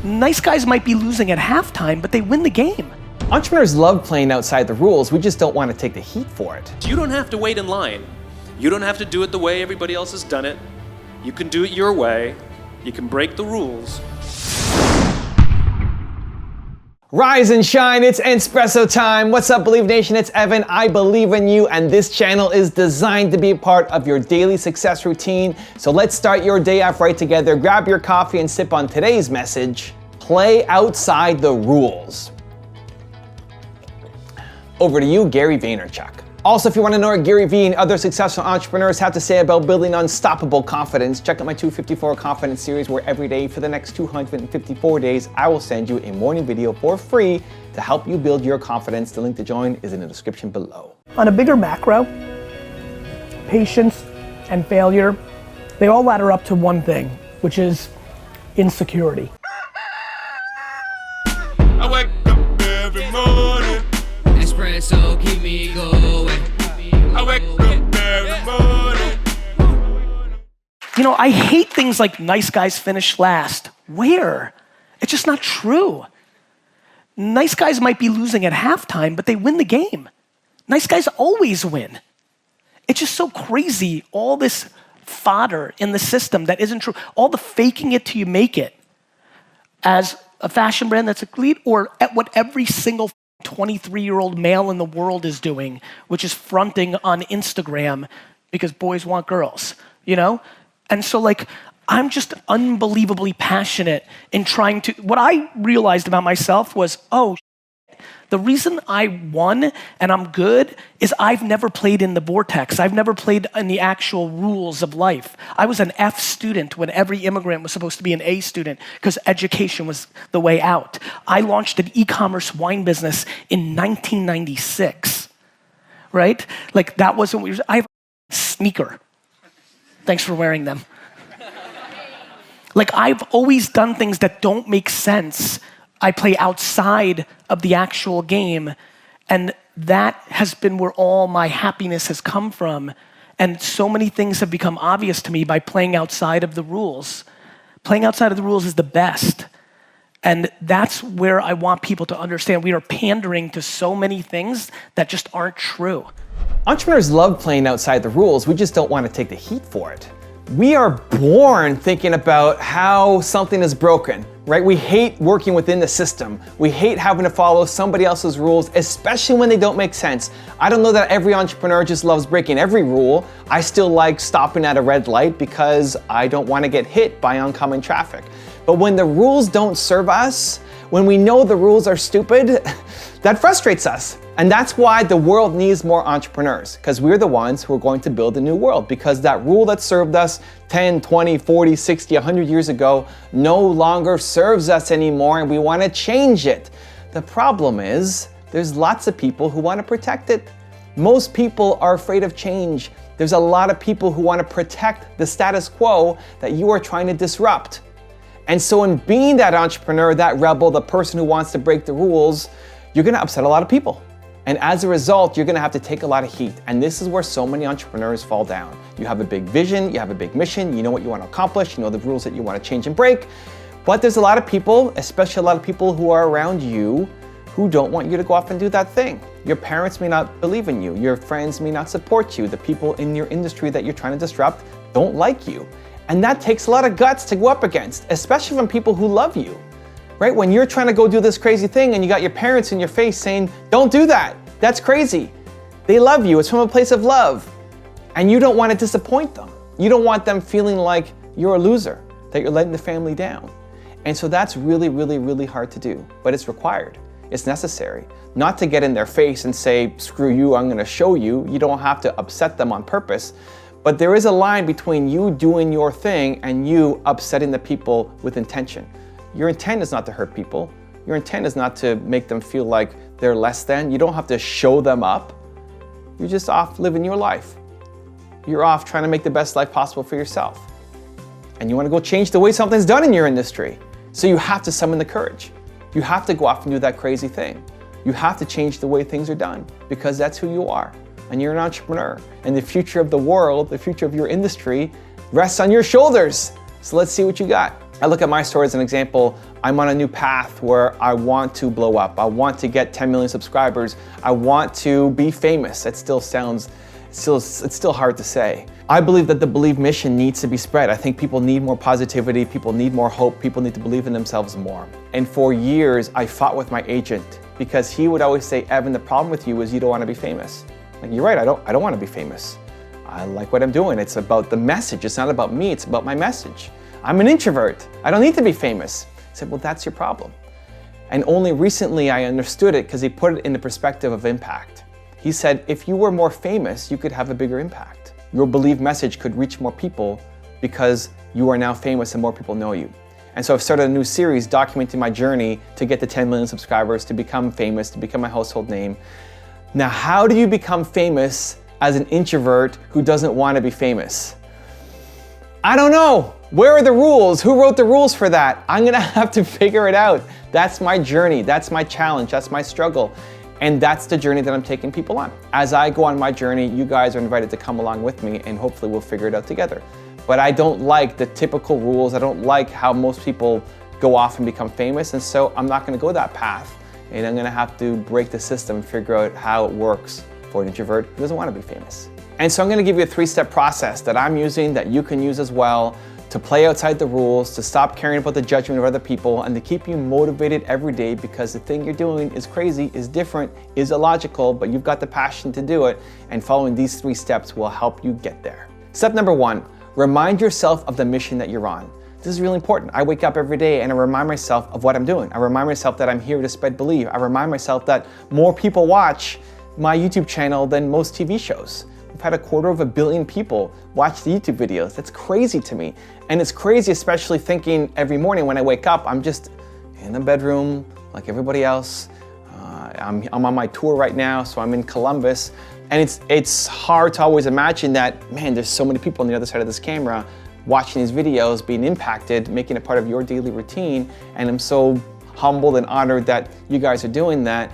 Nice guys might be losing at halftime, but they win the game. Entrepreneurs love playing outside the rules. We just don't want to take the heat for it. You don't have to wait in line. You don't have to do it the way everybody else has done it. You can do it your way. You can break the rules. Rise and shine, it's Entspresso time. What's up, Believe Nation? It's Evan. I believe in you, and this channel is designed to be a part of your daily success routine. So let's start your day off right together. Grab your coffee and sip on today's message. Play outside the rules. Over to you, Gary Vaynerchuk. Also, if you want to know what GaryVee and other successful entrepreneurs have to say about building unstoppable confidence, check out my 254 Confidence series, where every day for the next 254 days, I will send you a morning video for free to help you build your confidence. The link to join is in the description below. On a bigger macro, patience and failure, they all ladder up to one thing, which is insecurity. I wake up every morning. Espresso keep me going. I wake up every morning. You know, I hate things like nice guys finish last. Where? It's just not true. Nice guys might be losing at halftime, but they win the game. Nice guys always win. It's just so crazy, all this fodder in the system that isn't true. All the faking it till you make it as a fashion brand that's a lead, or at what every single 23-year-old male in the world is doing, which is fronting on Instagram because boys want girls, you know? And so like, I'm just unbelievably passionate in trying to, what I realized about myself was, the reason I won and I'm good is I've never played in the vortex. I've never played in the actual rules of life. I was an F student when every immigrant was supposed to be an A student because education was the way out. I launched an e-commerce wine business in 1996, right? Like that wasn't what I have a sneaker. Thanks for wearing them. Like I've always done things that don't make sense. I play outside of the actual game, and that has been where all my happiness has come from. And so many things have become obvious to me by playing outside of the rules. Playing outside of the rules is the best. And that's where I want people to understand we are pandering to so many things that just aren't true. Entrepreneurs love playing outside the rules. We just don't want to take the heat for it. We are born thinking about how something is broken, right? We hate working within the system. We hate having to follow somebody else's rules, especially when they don't make sense. I don't know that every entrepreneur just loves breaking every rule. I still like stopping at a red light because I don't want to get hit by oncoming traffic. But when the rules don't serve us, when we know the rules are stupid, that frustrates us. And that's why the world needs more entrepreneurs, because we're the ones who are going to build a new world, because that rule that served us 10, 20, 40, 60, 100 years ago no longer serves us anymore, and we want to change it. The problem is there's lots of people who want to protect it. Most people are afraid of change. There's a lot of people who want to protect the status quo that you are trying to disrupt. And so in being that entrepreneur, that rebel, the person who wants to break the rules, you're going to upset a lot of people. And as a result, you're gonna have to take a lot of heat. And this is where so many entrepreneurs fall down. You have a big vision, you have a big mission, you know what you wanna accomplish, you know the rules that you wanna change and break. But there's a lot of people, especially a lot of people who are around you, who don't want you to go off and do that thing. Your parents may not believe in you, your friends may not support you, the people in your industry that you're trying to disrupt don't like you. And that takes a lot of guts to go up against, especially from people who love you. Right? When you're trying to go do this crazy thing and you got your parents in your face saying, don't do that, that's crazy. They love you, it's from a place of love. And you don't want to disappoint them. You don't want them feeling like you're a loser, that you're letting the family down. And so that's really, really, really hard to do, but it's required. It's necessary. Not to get in their face and say, screw you, I'm gonna show you. You don't have to upset them on purpose. But there is a line between you doing your thing and you upsetting the people with intention. Your intent is not to hurt people. Your intent is not to make them feel like they're less than. You don't have to show them up. You're just off living your life. You're off trying to make the best life possible for yourself. And you want to go change the way something's done in your industry. So you have to summon the courage. You have to go off and do that crazy thing. You have to change the way things are done because that's who you are. And you're an entrepreneur. And the future of the world, the future of your industry rests on your shoulders. So let's see what you got. I look at my story as an example. I'm on a new path where I want to blow up. I want to get 10 million subscribers. I want to be famous. It still sounds, it's still hard to say. I believe that the Believe mission needs to be spread. I think people need more positivity. People need more hope. People need to believe in themselves more. And for years, I fought with my agent because he would always say, Evan, the problem with you is you don't want to be famous. Like, you're right, I don't want to be famous. I like what I'm doing. It's about the message. It's not about me, it's about my message. I'm an introvert. I don't need to be famous. I said, well, that's your problem. And only recently I understood it because he put it in the perspective of impact. He said, if you were more famous, you could have a bigger impact. Your Believe message could reach more people because you are now famous and more people know you. And so I've started a new series documenting my journey to get to 10 million subscribers, to become famous, to become a household name. Now, how do you become famous as an introvert who doesn't want to be famous? I don't know. Where are the rules? Who wrote the rules for that? I'm gonna have to figure it out. That's my journey, that's my challenge, that's my struggle. And that's the journey that I'm taking people on. As I go on my journey, you guys are invited to come along with me and hopefully we'll figure it out together. But I don't like the typical rules. I don't like how most people go off and become famous. And so I'm not gonna go that path. And I'm gonna have to break the system and figure out how it works for an introvert who doesn't wanna be famous. And so I'm gonna give you a 3-step process that I'm using that you can use as well to play outside the rules, to stop caring about the judgment of other people, and to keep you motivated every day because the thing you're doing is crazy, is different, is illogical, but you've got the passion to do it, and following these 3 steps will help you get there. Step number 1, remind yourself of the mission that you're on. This is really important. I wake up every day and I remind myself of what I'm doing. I remind myself that I'm here to spread Believe. I remind myself that more people watch my YouTube channel than most TV shows. We've had 250 million people watch the YouTube videos. That's crazy to me. And it's crazy, especially thinking every morning when I wake up, I'm just in the bedroom like everybody else. I'm on my tour right now, so I'm in Columbus. And it's hard to always imagine that, man, there's so many people on the other side of this camera watching these videos, being impacted, making it part of your daily routine. And I'm so humbled and honored that you guys are doing that.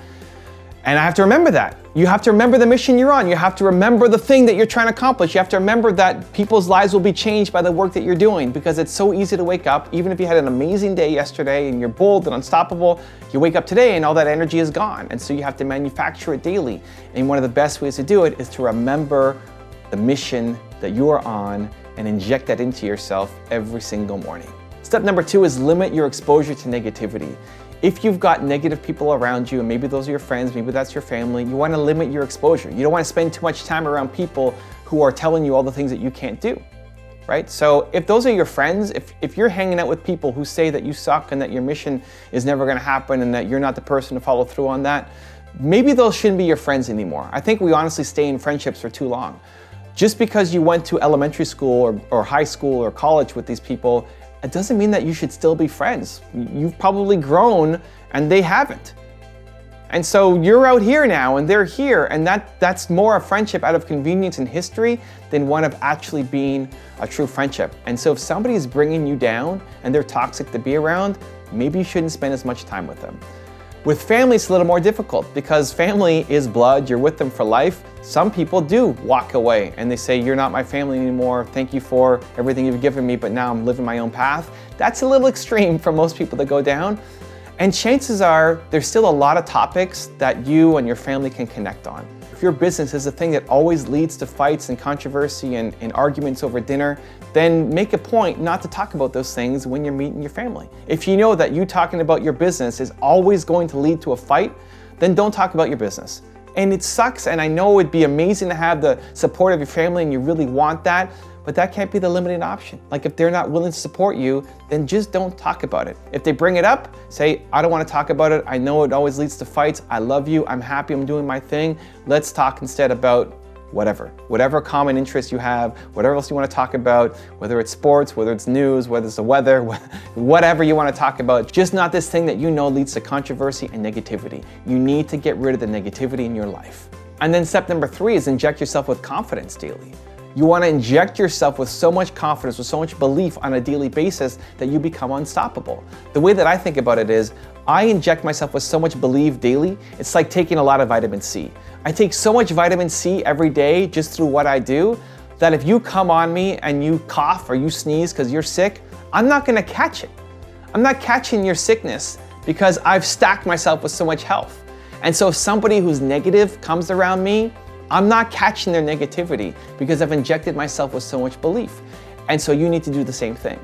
And I have to remember that. You have to remember the mission you're on. You have to remember the thing that you're trying to accomplish. You have to remember that people's lives will be changed by the work that you're doing because it's so easy to wake up, even if you had an amazing day yesterday and you're bold and unstoppable, you wake up today and all that energy is gone. And so you have to manufacture it daily. And one of the best ways to do it is to remember the mission that you are on and inject that into yourself every single morning. Step number 2 is limit your exposure to negativity. If you've got negative people around you, and maybe those are your friends, maybe that's your family, you want to limit your exposure. You don't want to spend too much time around people who are telling you all the things that you can't do, right? So if those are your friends, if you're hanging out with people who say that you suck and that your mission is never going to happen and that you're not the person to follow through on that, maybe those shouldn't be your friends anymore. I think we honestly stay in friendships for too long. Just because you went to elementary school or high school or college with these people, it doesn't mean that you should still be friends. You've probably grown and they haven't. And so you're out here now and they're here, and that's more a friendship out of convenience and history than one of actually being a true friendship. And so if somebody is bringing you down and they're toxic to be around, maybe you shouldn't spend as much time with them. With family, it's a little more difficult because family is blood, you're with them for life. Some people do walk away and they say, you're not my family anymore, thank you for everything you've given me, but now I'm living my own path. That's a little extreme for most people to go down. And chances are, there's still a lot of topics that you and your family can connect on. If your business is a thing that always leads to fights and controversy and arguments over dinner, then make a point not to talk about those things when you're meeting your family. If you know that you talking about your business is always going to lead to a fight, then don't talk about your business. And it sucks, and I know it'd be amazing to have the support of your family and you really want that, but that can't be the limiting option. Like if they're not willing to support you, then just don't talk about it. If they bring it up, say, I don't want to talk about it. I know it always leads to fights. I love you. I'm happy. I'm doing my thing. Let's talk instead about whatever common interest you have, whatever else you want to talk about, whether it's sports, whether it's news, whether it's the weather, whatever you want to talk about, just not this thing that you know leads to controversy and negativity. You need to get rid of the negativity in your life. And then step number 3 is inject yourself with confidence daily. You want to inject yourself with so much confidence, with so much belief on a daily basis that you become unstoppable. The way that I think about it is, I inject myself with so much belief daily, it's like taking a lot of vitamin C. I take so much vitamin C every day just through what I do, that if you come on me and you cough or you sneeze because you're sick, I'm not gonna catch it. I'm not catching your sickness because I've stacked myself with so much health. And so if somebody who's negative comes around me, I'm not catching their negativity because I've injected myself with so much belief. And so you need to do the same thing.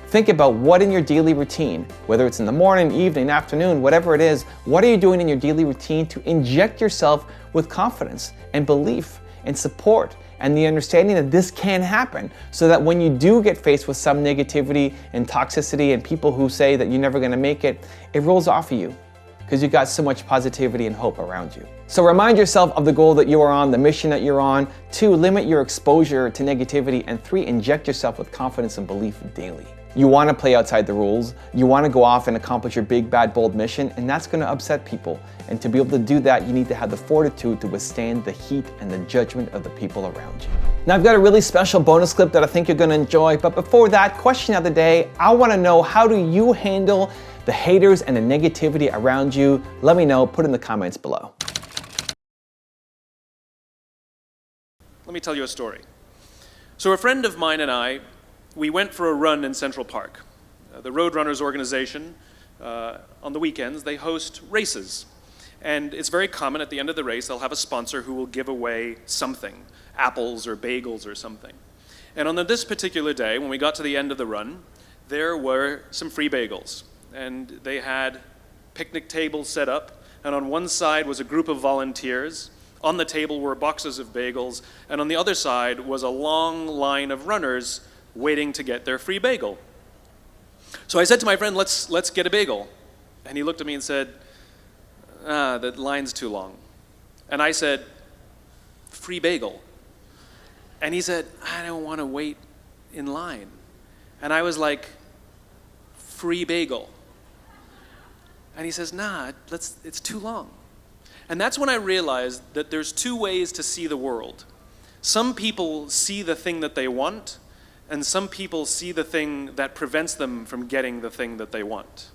Think about what in your daily routine, whether it's in the morning, evening, afternoon, whatever it is, what are you doing in your daily routine to inject yourself with confidence and belief and support and the understanding that this can happen, so that when you do get faced with some negativity and toxicity and people who say that you're never gonna make it, it rolls off of you because you've got so much positivity and hope around you. So remind yourself of the goal that you are on, the mission that you're on. 2, limit your exposure to negativity. And 3, inject yourself with confidence and belief daily. You want to play outside the rules. You want to go off and accomplish your big, bad, bold mission, and that's going to upset people. And to be able to do that, you need to have the fortitude to withstand the heat and the judgment of the people around you. Now, I've got a really special bonus clip that I think you're going to enjoy. But before that, question of the day, I want to know, how do you handle the haters and the negativity around you? Let me know. Put in the comments below. Let me tell you a story. So a friend of mine and I, we went for a run in Central Park. The Roadrunners organization, on the weekends, they host races. And it's very common at the end of the race, they'll have a sponsor who will give away something, apples or bagels or something. And on this particular day, when we got to the end of the run, there were some free bagels. And they had picnic tables set up, and on one side was a group of volunteers. On the table were boxes of bagels, and on the other side was a long line of runners waiting to get their free bagel. So I said to my friend, let's get a bagel. And he looked at me and said, the line's too long. And I said, free bagel. And he said, I don't want to wait in line. And I was like, free bagel. And he says, nah, it's too long. And that's when I realized that there's 2 ways to see the world. Some people see the thing that they want, and some people see the thing that prevents them from getting the thing that they want.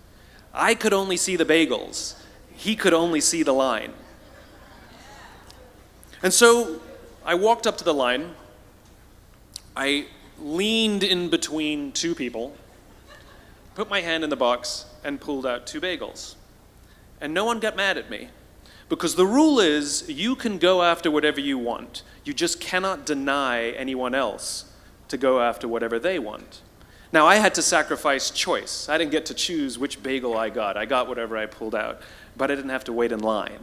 I could only see the bagels. He could only see the line. And so I walked up to the line. I leaned in between 2 people, put my hand in the box, and pulled out 2 bagels. And no one got mad at me, because the rule is you can go after whatever you want. You just cannot deny anyone else to go after whatever they want. Now, I had to sacrifice choice. I didn't get to choose which bagel I got. I got whatever I pulled out, but I didn't have to wait in line.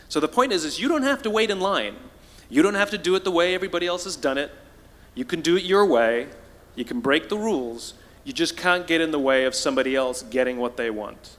So the point is you don't have to wait in line. You don't have to do it the way everybody else has done it. You can do it your way. You can break the rules. You just can't get in the way of somebody else getting what they want.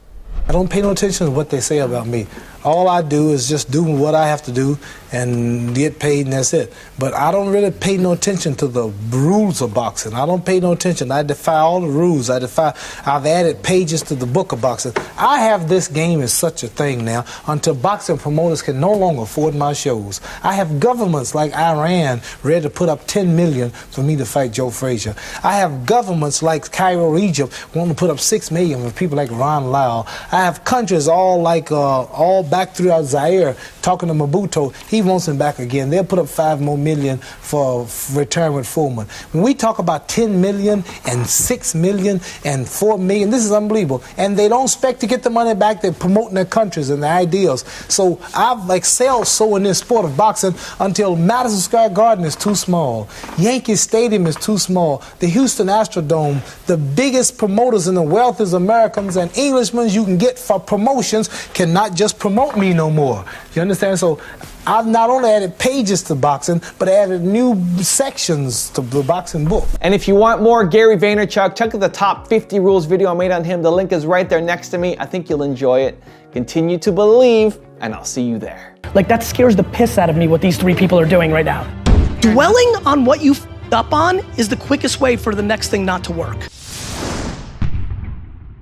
I don't pay no attention to what they say about me. All I do is just do what I have to do and get paid, and that's it. But I don't really pay no attention to the rules of boxing. I don't pay no attention. I defy all the rules. I've added pages to the book of boxing. I have this game as such a thing now until boxing promoters can no longer afford my shows. I have governments like Iran ready to put up $10 million for me to fight Joe Frazier. I have governments like Cairo, Egypt, wanting to put up $6 million for people like Ron Lau. I have countries all back throughout Zaire talking to Mobutu. He wants him back again. They'll put up $5 million more for return with Foreman. When we talk about $10 million and $6 million and $4 million, this is unbelievable. And they don't expect to get the money back. They're promoting their countries and their ideals. So I've excelled so in this sport of boxing until Madison Square Garden is too small. Yankee Stadium is too small. The Houston Astrodome, the biggest promoters in the wealthiest Americans and Englishmen you can get for promotions cannot just promote me no more. You understand? So I've not only added pages to boxing, but added new sections to the boxing book. And if you want more Gary Vaynerchuk, check out the top 50 rules video I made on him. The link is right there next to me. I think you'll enjoy it. Continue to believe, and I'll see you there. Like, that scares the piss out of me what these 3 people are doing right now. Dwelling on what you f***ed up on is the quickest way for the next thing not to work.